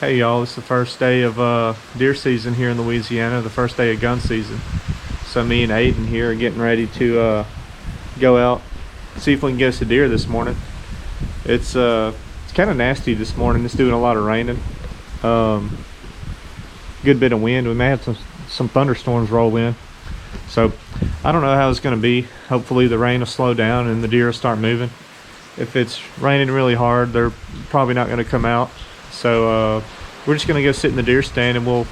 Hey y'all, it's the first day of deer season here in Louisiana, the first day of gun season. So me and Aiden here are getting ready to go out, see if we can get us a deer this morning. It's kind of nasty this morning. It's doing a lot of raining. Good bit of wind. We may have some thunderstorms roll in. So I don't know how it's going to be. Hopefully the rain will slow down and the deer will start moving. If it's raining really hard, they're probably not going to come out. So we're just gonna go sit in the deer stand and we'll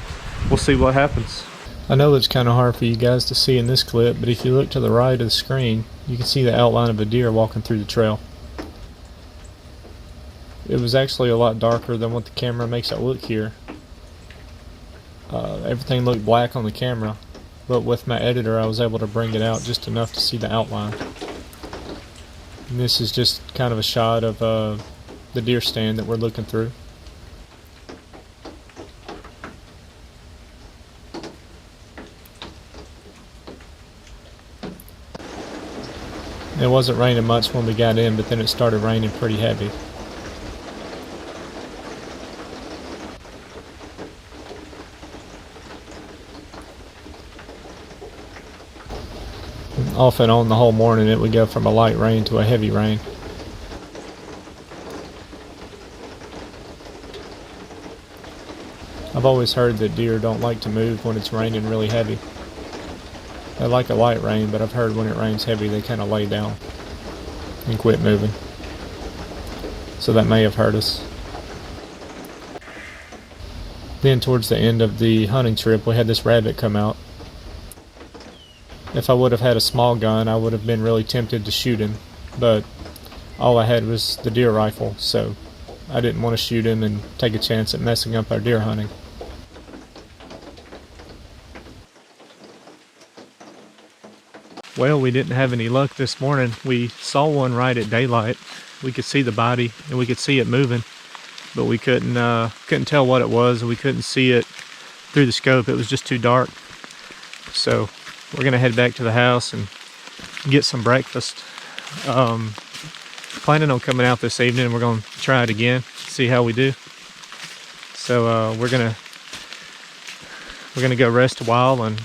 see what happens. I know it's kind of hard for you guys to see in this clip, but if you look to the right of the screen, you can see the outline of a deer walking through the trail. It was actually a lot darker than what the camera makes it look here. Everything looked black on the camera, but with my editor I was able to bring it out just enough to see the outline. And this is just kind of a shot of the deer stand that we're looking through. It wasn't raining much when we got in, but then it started raining pretty heavy. And off and on the whole morning it would go from a light rain to a heavy rain. I've always heard that deer don't like to move when it's raining really heavy. They like a light rain, but I've heard when it rains heavy they kind of lay down and quit moving. So that may have hurt us. Then towards the end of the hunting trip we had this rabbit come out. If I would have had a small gun I would have been really tempted to shoot him, but all I had was the deer rifle, so I didn't want to shoot him and take a chance at messing up our deer hunting. Well, we didn't have any luck this morning. We saw one right at daylight. We could see the body and we could see it moving, but we couldn't tell what it was, and we couldn't see it through the scope. It was just too dark. So we're gonna head back to the house and get some breakfast. Planning on coming out this evening. We're gonna try it again, see how we do. So we're gonna go rest a while, and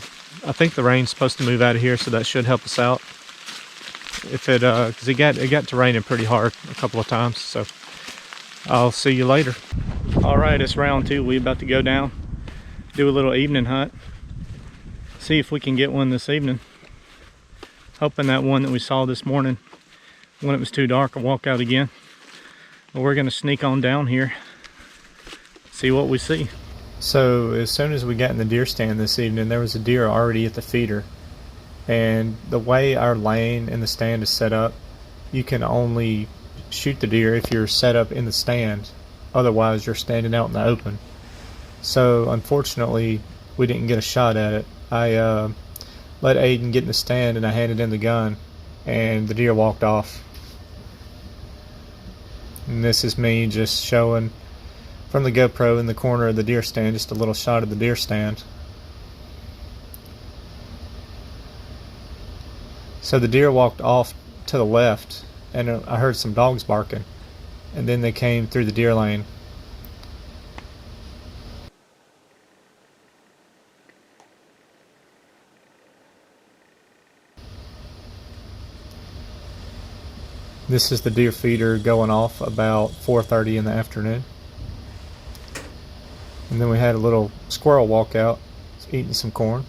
I think the rain's supposed to move out of here, so that should help us out. If it, because it got to raining pretty hard a couple of times. So I'll see you later. All right, it's round two. We're about to go down, do a little evening hunt, see if we can get one this evening. Hoping that one that we saw this morning, when it was too dark, will walk out again. But we're gonna sneak on down here, see what we see. So as soon as we got in the deer stand this evening, there was a deer already at the feeder. And the way our lane and the stand is set up, you can only shoot the deer if you're set up in the stand. Otherwise you're standing out in the open. So unfortunately we didn't get a shot at it. I let Aiden get in the stand and I handed him the gun, and the deer walked off. And this is me just showing from the GoPro in the corner of the deer stand, just a little shot of the deer stand. So the deer walked off to the left, and I heard some dogs barking, and then they came through the deer lane. This is the deer feeder going off about 4:30 in the afternoon. And then we had a little squirrel walk out, eating some corn.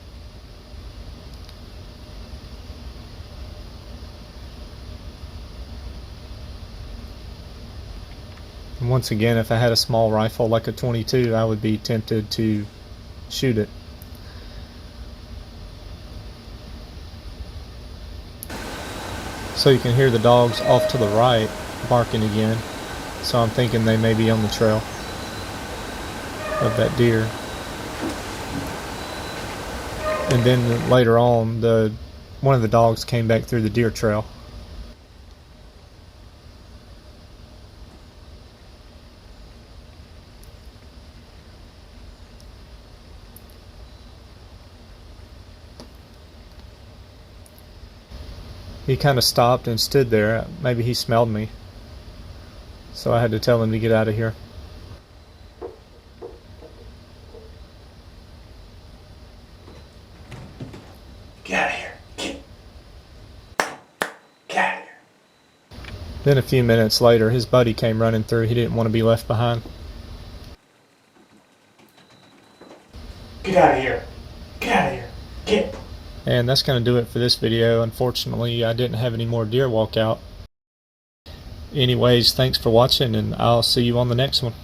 And once again, if I had a small rifle like a .22, I would be tempted to shoot it. So you can hear the dogs off to the right barking again. So I'm thinking they may be on the trail of that deer. And then later on, one of the dogs came back through the deer trail. He kind of stopped and stood there. Maybe he smelled me. So I had to tell him to get out of here. Then a few minutes later, his buddy came running through. He didn't want to be left behind. Get out of here. Get out of here. Get. And that's going to do it for this video. Unfortunately, I didn't have any more deer walk out. Anyways, thanks for watching, and I'll see you on the next one.